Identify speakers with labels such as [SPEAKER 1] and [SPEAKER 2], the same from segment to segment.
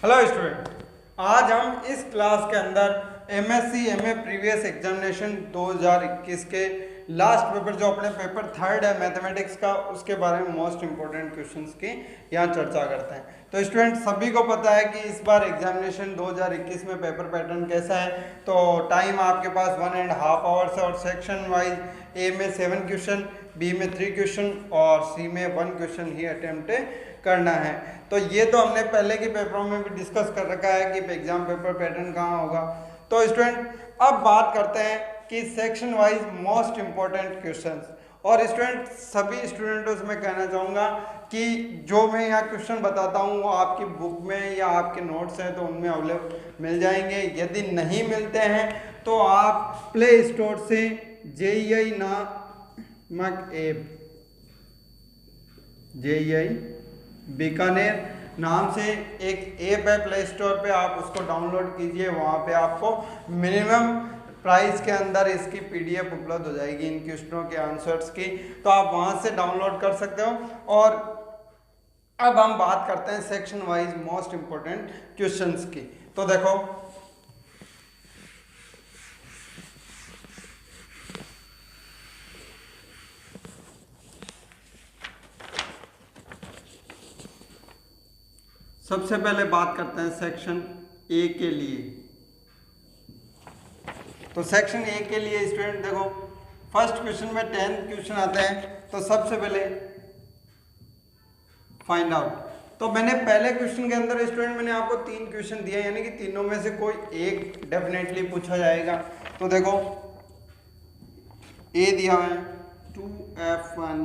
[SPEAKER 1] Hello student, आज हम इस क्लास के अंदर एमएससी एमए प्रीवियस एग्जामिनेशन 2021 के लास्ट पेपर जो अपने पेपर थर्ड है मैथमेटिक्स का, उसके बारे में मोस्ट इंपॉर्टेंट क्वेश्चंस की यहाँ चर्चा करते हैं। तो स्टूडेंट सभी को पता है कि इस बार एग्जामिनेशन 2021 में पेपर पैटर्न कैसा है। तो टाइम आपके पास 1.5 आवर्स है और सेक्शन वाइज ए में 7 क्वेश्चन, बी में 3 क्वेश्चन और सी में 1 क्वेश्चन ही अटेम्प्ट करना है। तो ये तो हमने पहले के पेपरों में भी डिस्कस कर रखा है कि एग्जाम पेपर पैटर्न कहाँ होगा। तो स्टूडेंट अब बात करते हैं कि section wise most important questions. और स्टूडेंट सभी स्टूडेंटों से मैं कहना चाहूँगा कि जो मैं यहाँ क्वेश्चन बताता हूँ वो आपकी बुक में या आपके नोट्स हैं तो उनमें अवेलेबल मिल जाएंगे। यदि नहीं मिलते हैं तो आप प्ले स्टोर से JEI नामक ऐप, JEI बीकानेर नाम से एक ऐप है प्ले स्टोर पे, आप उसको डाउनलोड कीजिए। वहाँ पे आपको मिनिमम प्राइस के अंदर इसकी PDF उपलब्ध हो जाएगी इन क्वेश्चनों के आंसर्स की, तो आप वहाँ से डाउनलोड कर सकते हो। और अब हम बात करते हैं section wise most important questions की। तो देखो सबसे पहले बात करते हैं सेक्शन ए के लिए। तो सेक्शन ए के लिए स्टूडेंट देखो फर्स्ट क्वेश्चन में 10 क्वेश्चन आते हैं। तो सबसे पहले फाइंड आउट। तो मैंने पहले क्वेश्चन के अंदर स्टूडेंट मैंने आपको 3 क्वेश्चन दिए, यानी कि तीनों में से कोई एक डेफिनेटली पूछा जाएगा। तो देखो ए दिया है 2F1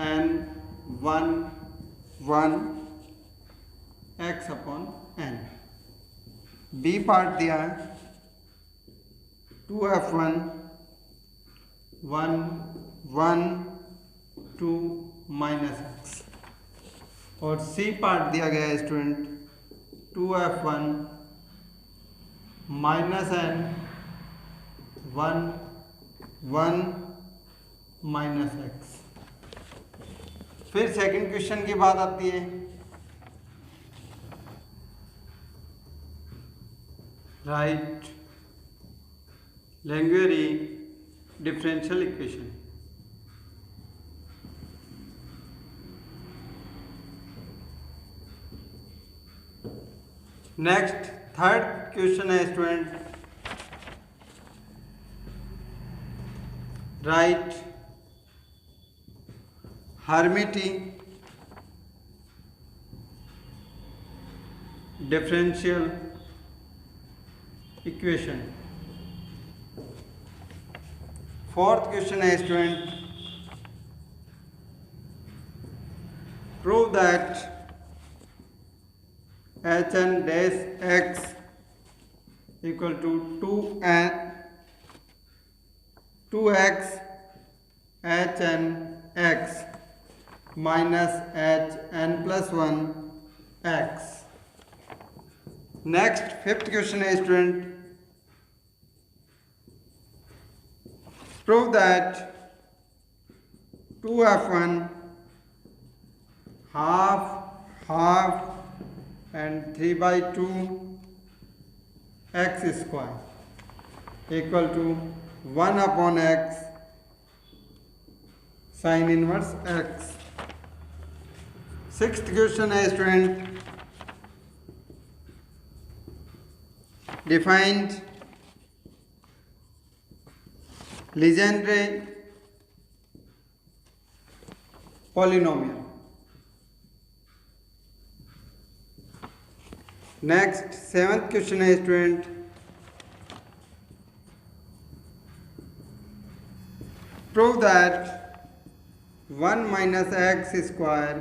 [SPEAKER 1] and 1 x upon n। B part दिया है 2F1 1 2 माइनस x। और सी पार्ट दिया गया है student 2F1 minus n 1 minus x। फिर सेकंड क्वेश्चन की बात आती है, right Laguerre differential equation. Next third question है student, right Hermite differential equation. Fourth question है student, prove that hn dash x equal to 2x hn x minus hn plus 1 x। Next fifth question है student, prove that 2F1 half and 3/2 x square equal to 1 upon x sin inverse x। Sixth question है student, defined Legendre polynomial। Next seventh question है student, prove that 1 minus x square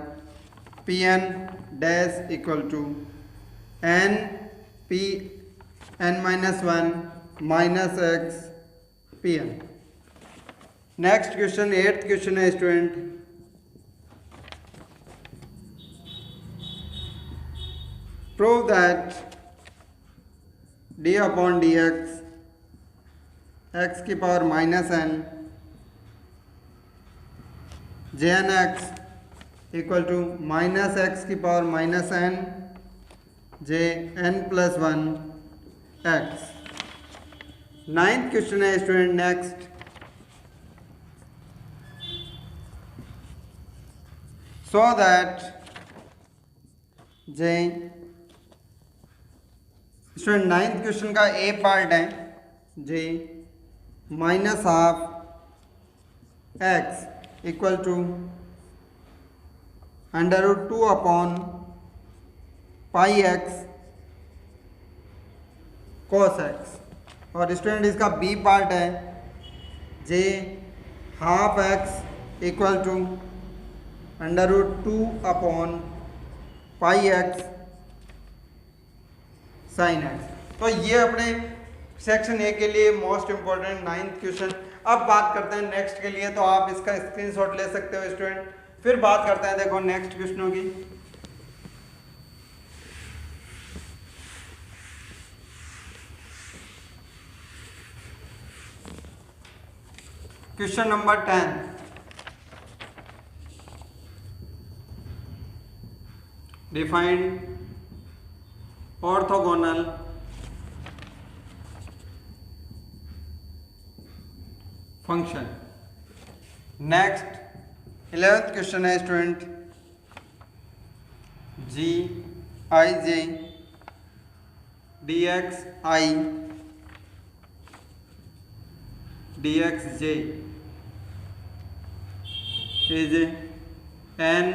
[SPEAKER 1] Pn dash equal to n minus 1 minus x Pn। Next question eighth question है student, prove that d upon dx x की power minus n jn x equal to minus x की power minus n j n+1 x। Ninth question है student next. So that j student ninth question का ए part है J -12 x equal to √2 upon pi x cos x। और student इसका B part है J ½ x equal to √2 upon pi x sin x। तो ये अपने section A के लिए मोस्ट इंपॉर्टेंट नाइन्थ क्वेश्चन। अब बात करते हैं नेक्स्ट के लिए, तो आप इसका स्क्रीनशॉट ले सकते हो स्टूडेंट। फिर बात करते हैं देखो नेक्स्ट क्वेश्चनों की। Question number 10, defined orthogonal function. Next 11th question है student g I j dx i dx j is an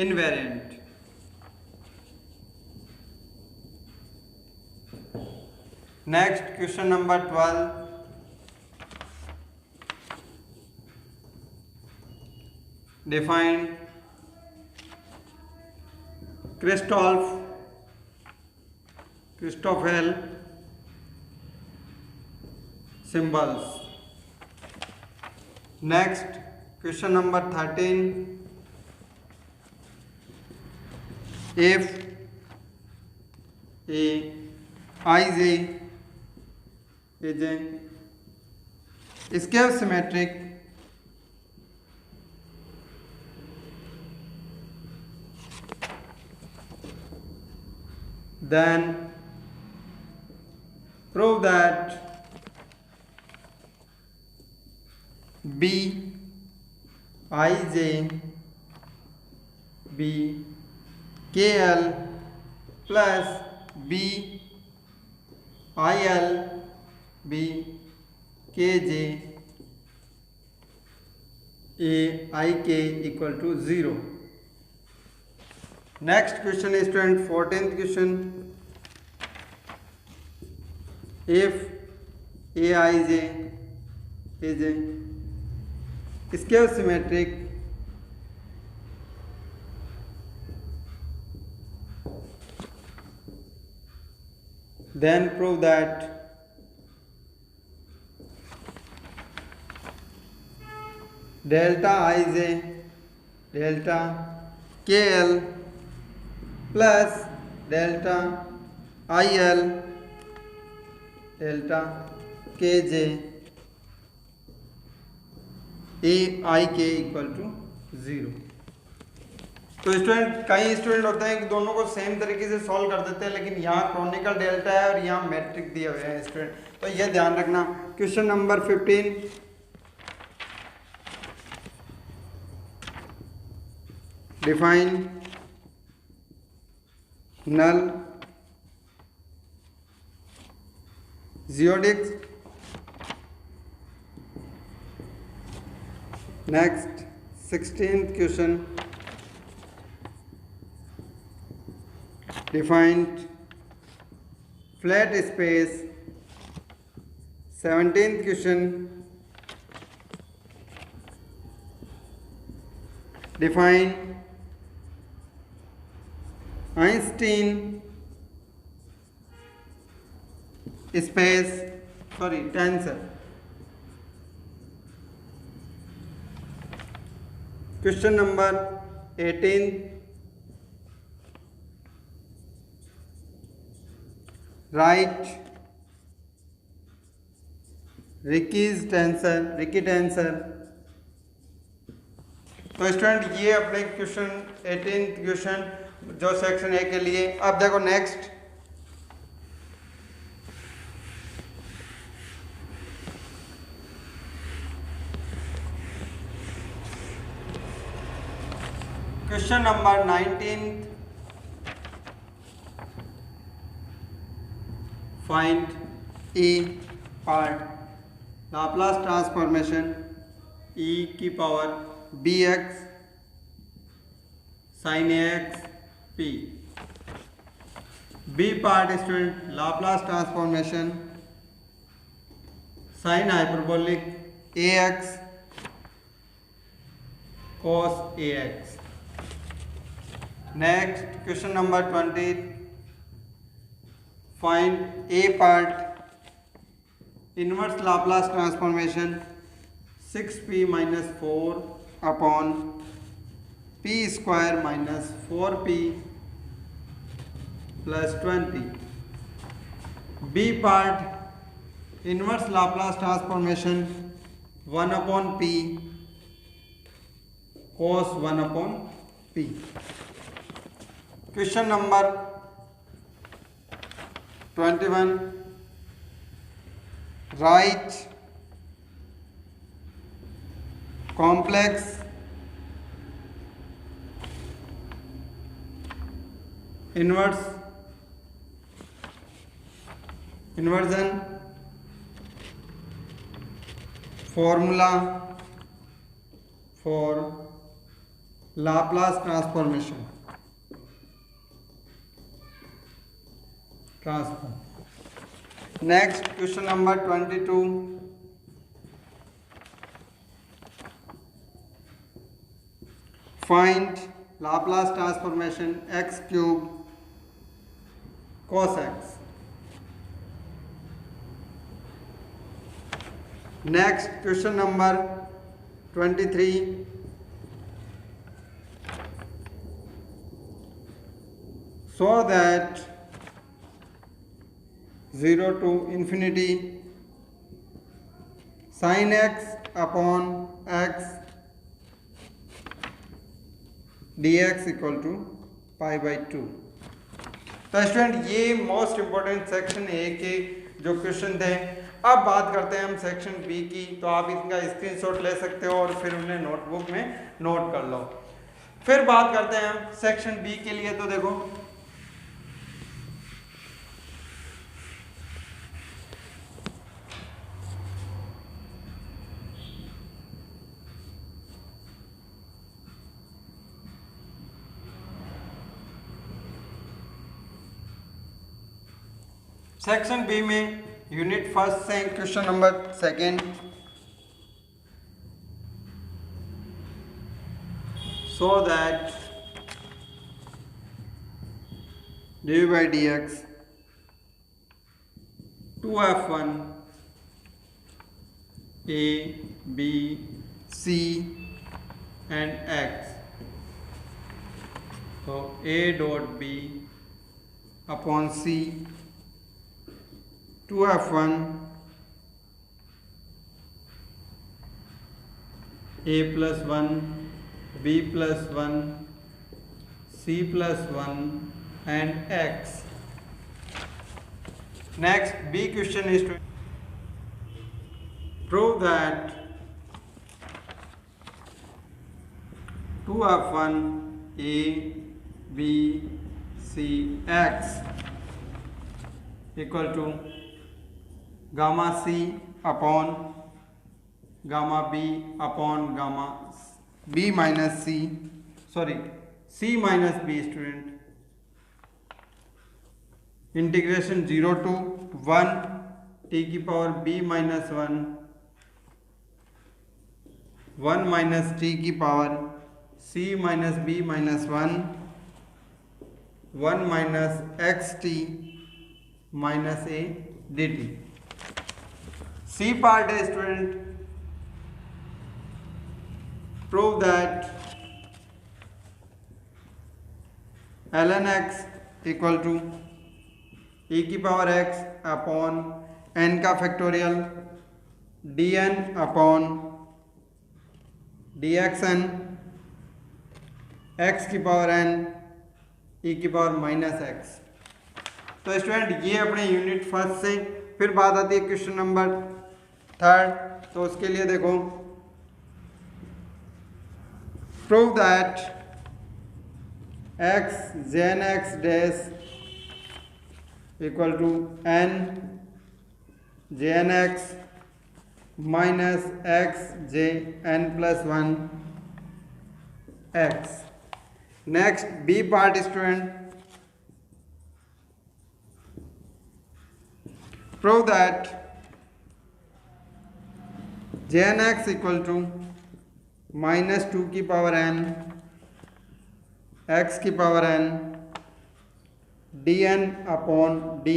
[SPEAKER 1] invariant। Next question number 12, define Christoffel symbols. Next question number 13, if A I j is a scale symmetric then prove that b ij b kl plus b il b kj a ik equal to 0। Next question student 14th क्वेश्चन, if A I J is a skew symmetric then prove that delta ij delta kl plus delta il delta kj a ik equal to 0। तो student कई student होते हैं कि दोनों को same तरीके से सॉल्व कर देते हैं, लेकिन यहाँ क्रॉनिकल डेल्टा है और यहाँ मैट्रिक दिए हुए हैं स्टूडेंट, तो ये ध्यान रखना। Question number 15, define null geodesics. Next 16th question, defined flat space। 17th question, define Einstein space tensor। question number 18, right Ricci tensor. तो स्टूडेंट ये अपने क्वेश्चन 18th क्वेश्चन जो सेक्शन ए के लिए। अब देखो next, question number 19, find a part, Laplace transformation e की पावर bx sin ax p। B part student, Laplace transformation sine hyperbolic ax cos ax। Next question number 20, find a part, inverse Laplace transformation 6p minus 4 upon p square minus 4p plus 20। B part, inverse Laplace transformation 1 upon p cos 1 upon p। Question number 21, right complex inversion formula for Laplace transform. Next question number 22, find Laplace transformation x cube cos x। Next question number 23, so that 0 to infinity sin x upon x dx equal to pi by 2। तो student ये most important section A के जो question थे। अब बात करते हैं हम सेक्शन बी की। तो आप इनका स्क्रीनशॉट ले सकते हो और फिर उन्हें नोटबुक में नोट कर लो। फिर बात करते हैं हम सेक्शन बी के लिए। तो देखो सेक्शन बी में यूनिट फर्स्ट से question number second, so that D by D x 2f1 a b c and x, तो a dot b upon c 2f1 a plus 1 b plus 1 c plus 1 and x। Next B question is to prove that 2f1 a b c x equal to gamma c upon gamma b upon gamma b minus c, sorry c minus b student, integration 0 to 1 t की power b minus 1 minus t की power c minus b minus 1 minus x t minus a dt। c part है student, prove that ln x equal to e की power x upon n का factorial dn upon dxn x की power n e की power minus x. तो student ये अपने unit first से। फिर बात आती है क्वेश्चन नंबर थर्ड। तो उसके लिए देखो, prove that x j n x dash equal to n j n x minus x J N plus one x. Next B part student, prove that jn x equal to minus 2 की power n x की power n dn upon d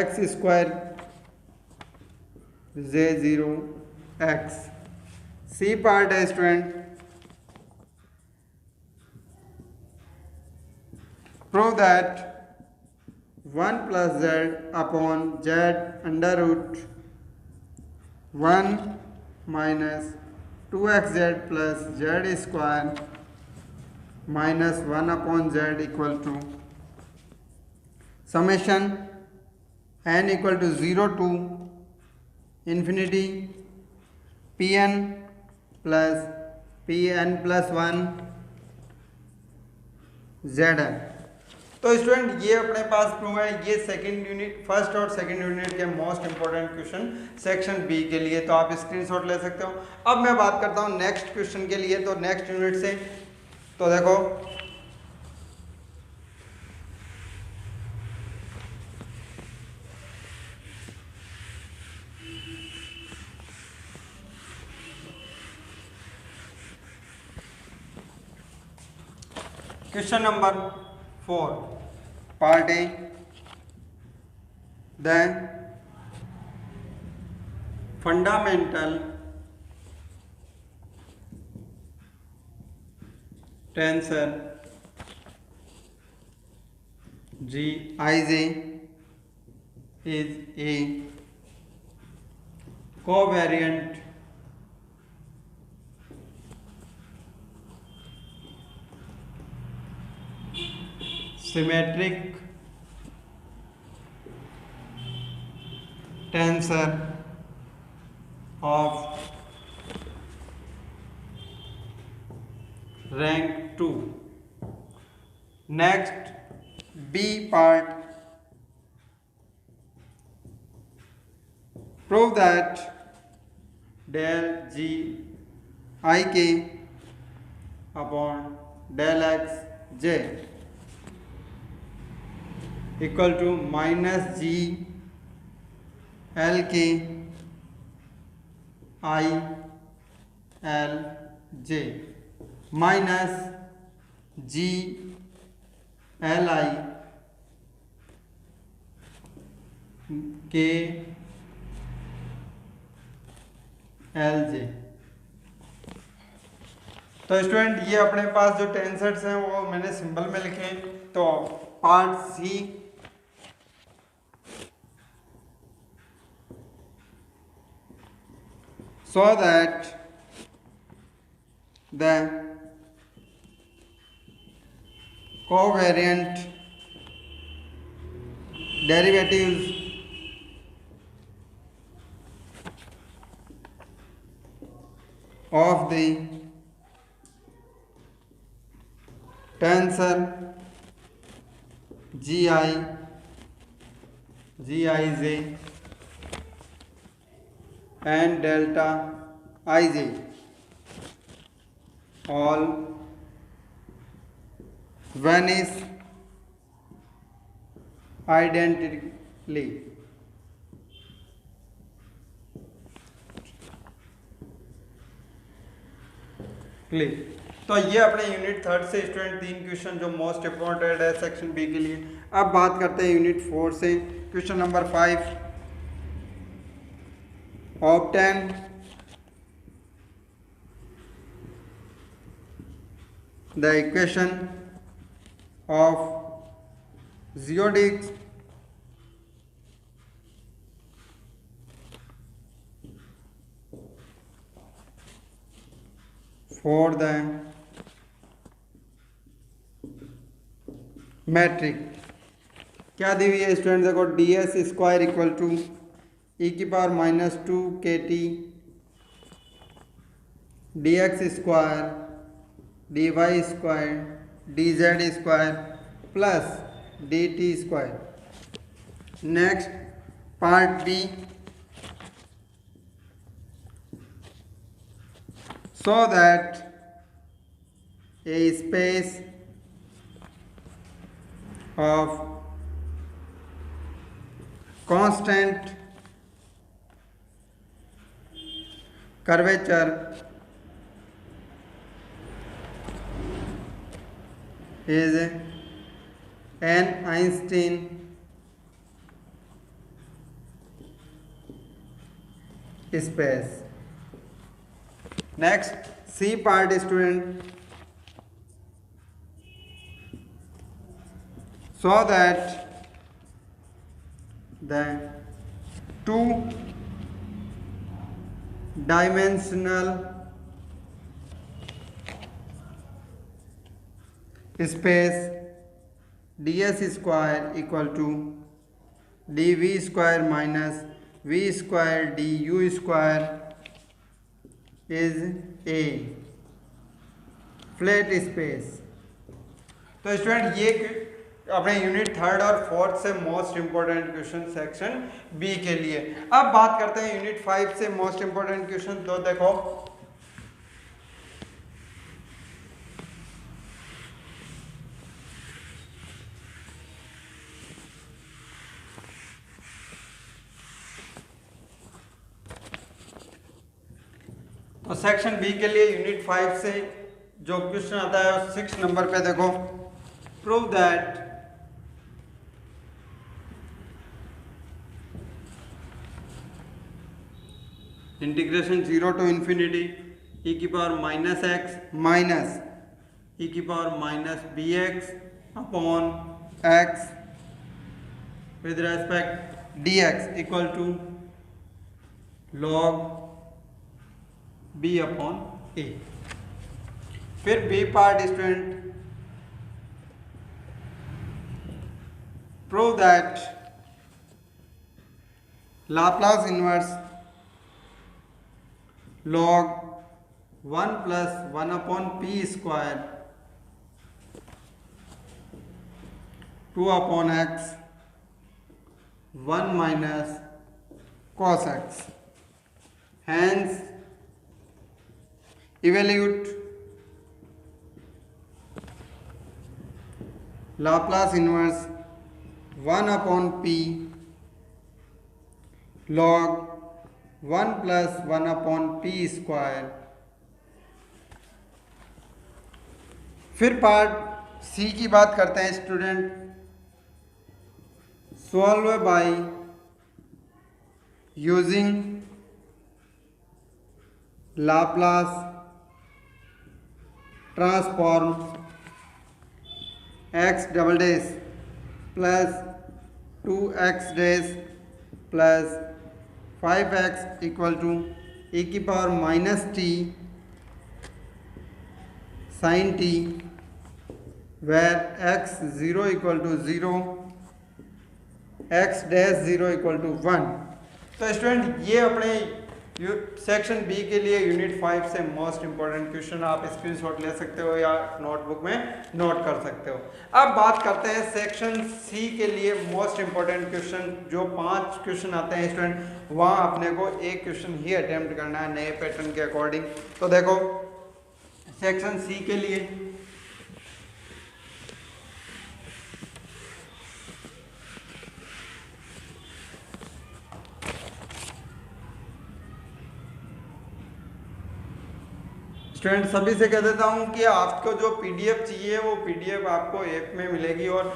[SPEAKER 1] x square j zero x। C part है student, prove that 1 plus z upon z under root 1 minus 2xz plus z square minus 1 upon z equal to summation n equal to 0 to infinity pn plus pn plus 1 zn। तो student ये अपने पास prove है। ये second unit, first और second unit के most important question section B के लिए, तो आप स्क्रीनशॉट ले सकते हो। अब मैं बात करता हूँ नेक्स्ट क्वेश्चन के लिए, तो नेक्स्ट यूनिट से। तो देखो, question number 4 part A, the fundamental tensor G I J is a covariant symmetric tensor of rank 2। next B part, prove that del g I k upon del x j equal to minus g l k i l j minus g l i k l जे। तो student ये अपने पास जो tensors हैं वो मैंने symbol में लिखे। तो part C, so that the covariant derivatives of the tensor gi gij and delta ij all vanish identically। Clear. तो ये अपने यूनिट थर्ड से स्टूडेंट 3 क्वेश्चन जो मोस्ट इंपॉर्टेंट है सेक्शन बी के लिए। अब बात करते हैं यूनिट 4 से, question number 5। obtain the equation of geodesics for the metric क्या दी हुई है स्टूडेंट, देखो D S square equal to e की power minus 2 k t d x square d Y square d Z square plus d T square. Next part B, so that a space of constant curvature is an Einstein space। Next C part student, so that the two dimensional space D S square equal to D V square minus V square D U square is a flat space. तो student ये अपने unit 3 और 4 से most important question section B के लिए। अब बात करते हैं यूनिट 5 से मोस्ट इंपॉर्टेंट क्वेश्चन। तो देखो तो सेक्शन बी के लिए यूनिट 5 से जो क्वेश्चन आता है 6 नंबर पे देखो, prove that integration 0 to infinity e की power minus x minus e की power minus b x upon x with respect d x equal to log b upon a. फिर b part student, prove that Laplace inverse log 1 plus 1 upon p square 2 upon x 1 minus cos x. Hence evaluate Laplace inverse 1 upon p log 1 plus 1 upon p square। फिर part C की बात करते हैं student, solve by using Laplace transform X double dash plus 2x dash plus 5x equal to e की power minus T sine T where x 0 equal to 0 x dash 0 equal to 1। तो student ये अपने section B के लिए unit 5 से most important question आप screenshot ले सकते हो या नोटबुक में नोट कर सकते हो। अब बात करते हैं सेक्शन सी के लिए मोस्ट इंपॉर्टेंट क्वेश्चन, जो 5 क्वेश्चन आते हैं स्टूडेंट, वहाँ अपने को एक क्वेश्चन ही अटेम्प्ट करना है नए पैटर्न के अकॉर्डिंग। तो देखो सेक्शन सी के लिए स्टूडेंट सभी से कह देता हूँ कि आपको जो पीडीएफ चाहिए वो पीडीएफ आपको ऐप में मिलेगी और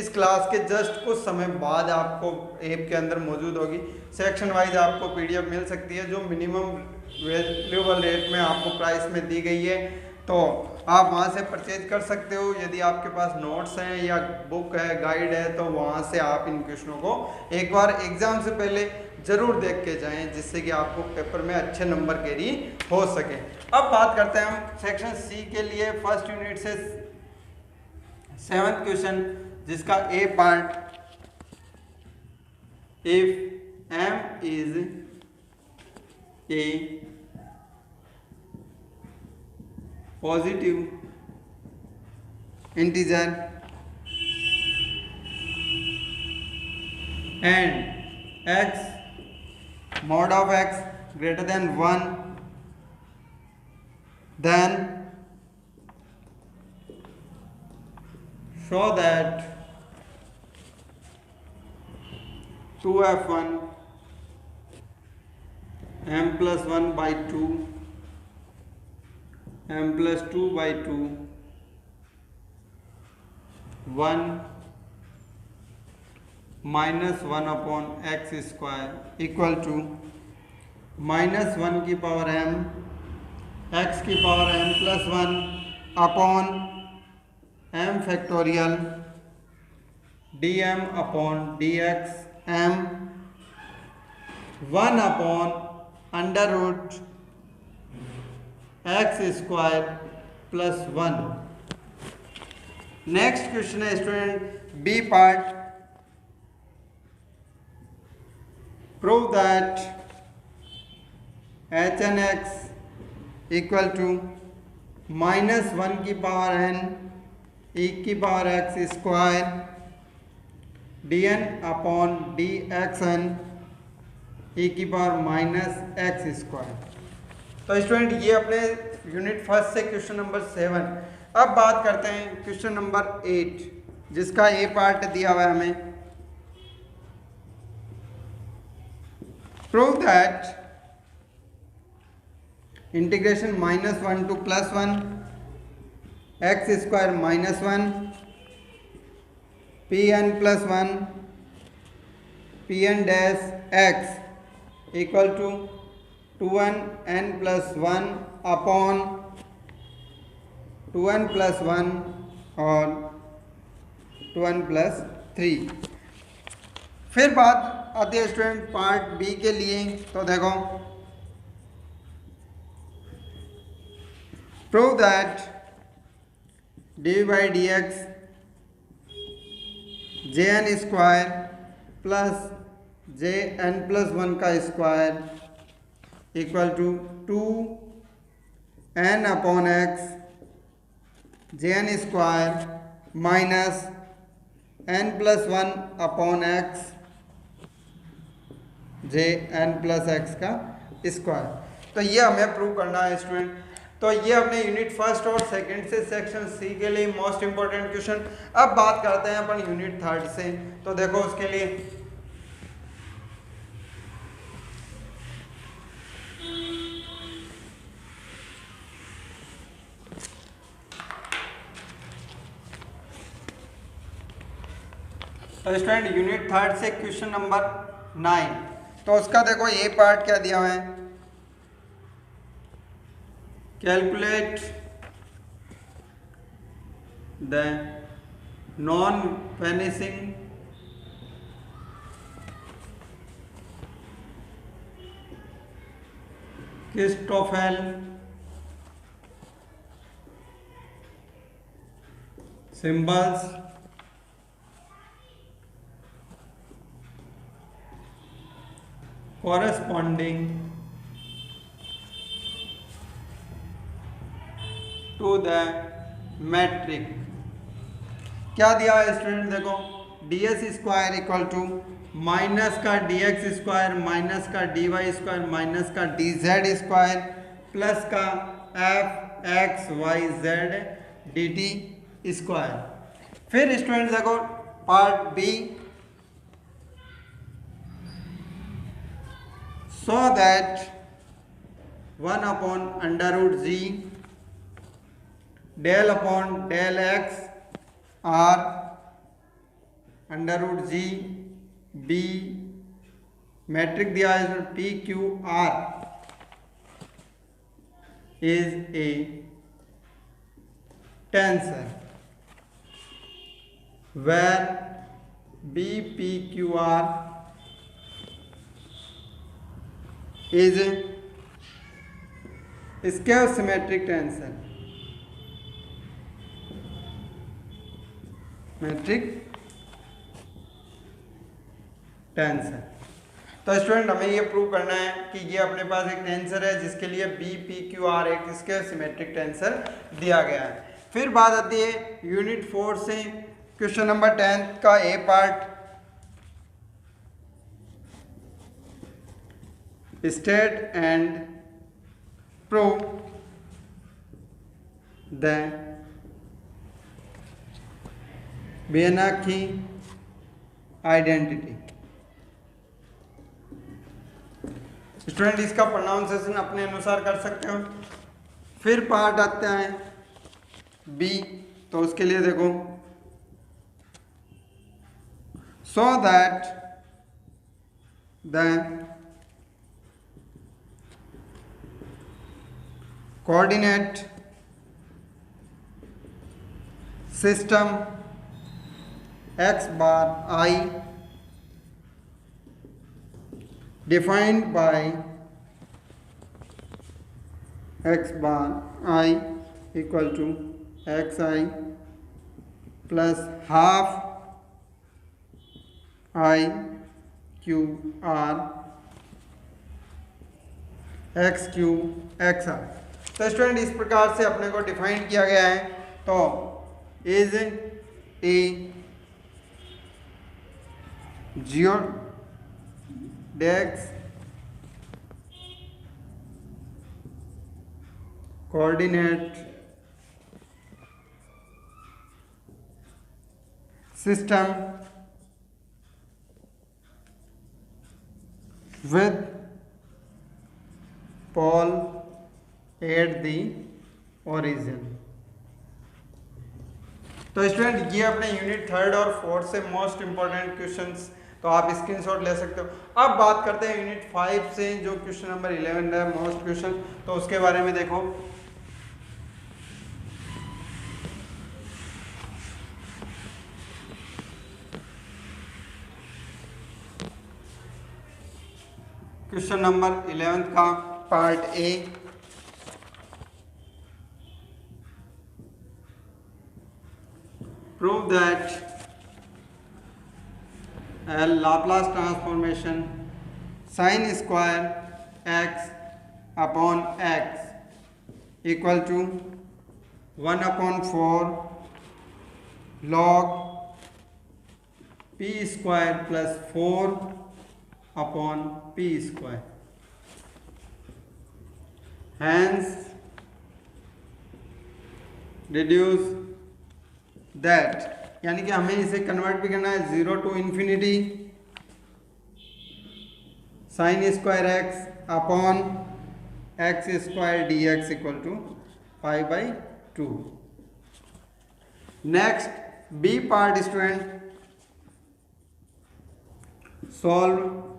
[SPEAKER 1] इस क्लास के जस्ट कुछ समय बाद आपको ऐप के अंदर मौजूद होगी। सेक्शन वाइज आपको पीडीएफ मिल सकती है जो मिनिमम वैल्यूएबल रेट में आपको प्राइस में दी गई है, तो आप वहाँ से परचेज कर सकते हो। यदि आपके पास नोट्स हैं या बुक है, गाइड है, तो वहाँ से आप इन क्वेश्चनों को एक बार एग्जाम से पहले ज़रूर देख के जाएं, जिससे कि आपको पेपर में अच्छे नंबर कैरी हो सके। अब बात करते हैं हम सेक्शन सी के लिए फर्स्ट यूनिट से सेवंथ क्वेश्चन जिसका a part, if m is a positive integer and x mod of x greater than 1, then show that 2f1 m plus 1 by 2 m plus 2 by 2 1 minus 1 upon x square equal to minus 1 की power m x की power m plus 1 upon m factorial dm upon dx m 1 upon under root x square plus 1। Next question है student b part, prove that h n x equal to minus 1 की power n e की power x square d n upon d x n e की power minus x square. तो student ये अपने unit first से question number 7। अब बात करते हैं क्वेश्चन नंबर 8 जिसका ए पार्ट दिया हुआ है हमें, prove that integration -1 to +1 x square -1 pn plus 1 pn dash x equal to 2n n plus 1 अपॉन 2n plus 1 और 2n plus 3। फिर बात आती है स्टूडेंट पार्ट बी के लिए। तो देखो, prove that D by D X J N square plus J N plus 1 का स्क्वायर इक्वल टू 2n अपॉन एक्स जे N square minus n plus 1 upon X जे एन प्लस एक्स का square. तो ये हमें प्रूव करना है स्टूडेंट। तो ये अपने यूनिट फर्स्ट और सेकंड से सेक्शन सी के लिए मोस्ट इंपॉर्टेंट क्वेश्चन। अब बात करते हैं अपन यूनिट थर्ड से। तो देखो उसके लिए तो स्टूडेंट यूनिट थर्ड से क्वेश्चन नंबर 9। तो उसका देखो ये पार्ट क्या दिया हुआ है, calculate the non vanishing Christoffel symbols corresponding to the metric। क्या दिया है स्टूडेंट, देखो D S square equal to minus का डी एक्स स्क्वायर माइनस का डी वाई स्क्वायर माइनस का डी जेड स्क्वायर प्लस का F X Y Z D T square. फिर student देखो part B, so that 1 upon under root g del upon del x r under root g b metric दिया है p q r is a tensor where b p q r is square symmetric tensor metric tensor. तो student हमें ये prove करना है कि ये अपने पास एक टेंसर है जिसके लिए बी पी क्यू आर एक इसके सिमेट्रिक टेंसर दिया गया है। फिर बात आती है यूनिट 4 से क्वेश्चन नंबर 10 का ए part, state and prove the Bianchi identity. Student इसका प्रोनाउंसिएशन अपने अनुसार कर सकते हो। फिर पार्ट आता है बी, तो उसके लिए देखो सो that the coordinate system x bar I defined by x bar I equal to xi plus half I q r x q x r। तो स्टूडेंट इस प्रकार से अपने को डिफाइन किया गया है। तो is a geodetic coordinate system with pole at the origin। तो स्टूडेंट ये अपने यूनिट 3 और 4 से मोस्ट इंपॉर्टेंट क्वेश्चंस, तो आप स्क्रीनशॉट ले सकते हो। अब बात करते हैं यूनिट 5 से जो क्वेश्चन नंबर 11 है मोस्ट क्वेश्चन, तो उसके बारे में देखो। क्वेश्चन नंबर 11 का part A, prove that a Laplace transformation sin square x upon x equal to 1 upon 4 log p square plus 4 upon p square। Hence reduce that, यानी कि हमें इसे कन्वर्ट भी करना है 0 to infinity sine square X upon X square D x equal to pi by 2। Next B part student, solve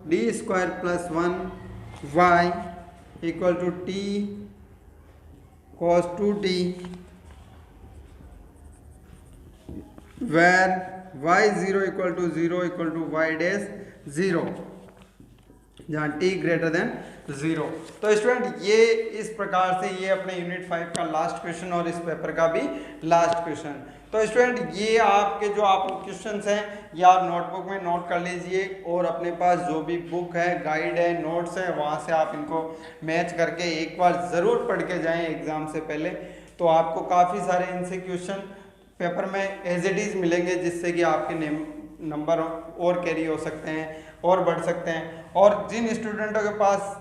[SPEAKER 1] D square plus 1 Y equal to T cos 2t where y0 equal to 0 equal to y dash 0 जहाँ t greater than 0। तो student ये इस प्रकार से ये अपने unit 5 का last question और इस पेपर का भी लास्ट क्वेश्चन। तो स्टूडेंट ये आपके जो आप क्वेश्चंस हैं या नोटबुक में नोट कर लीजिए, और अपने पास जो भी बुक है, गाइड है, नोट्स है, वहाँ से आप इनको मैच करके एक बार ज़रूर पढ़ के जाएँ एग्ज़ाम से पहले। तो आपको काफ़ी सारे इनसे क्वेश्चन पेपर में एज इट इज़ मिलेंगे, जिससे कि आपके नंबर और कैरी हो सकते हैं और बढ़ सकते हैं। और जिन स्टूडेंटों के पास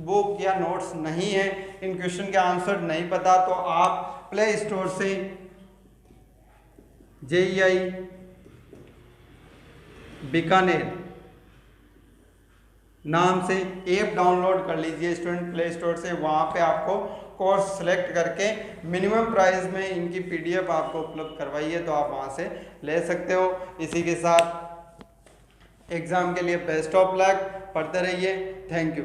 [SPEAKER 1] बुक या नोट्स नहीं है, इन क्वेश्चन के आंसर नहीं पता, तो आप प्ले स्टोर से JEI बीकानेर नाम से ऐप डाउनलोड कर लीजिए स्टूडेंट प्ले स्टोर से। वहाँ पे आपको कोर्स सेलेक्ट करके मिनिमम प्राइस में इनकी PDF आपको उपलब्ध करवाइए, तो आप वहाँ से ले सकते हो। इसी के साथ एग्ज़ाम के लिए बेस्ट ऑफ लक, पढ़ते रहिए। Thank you.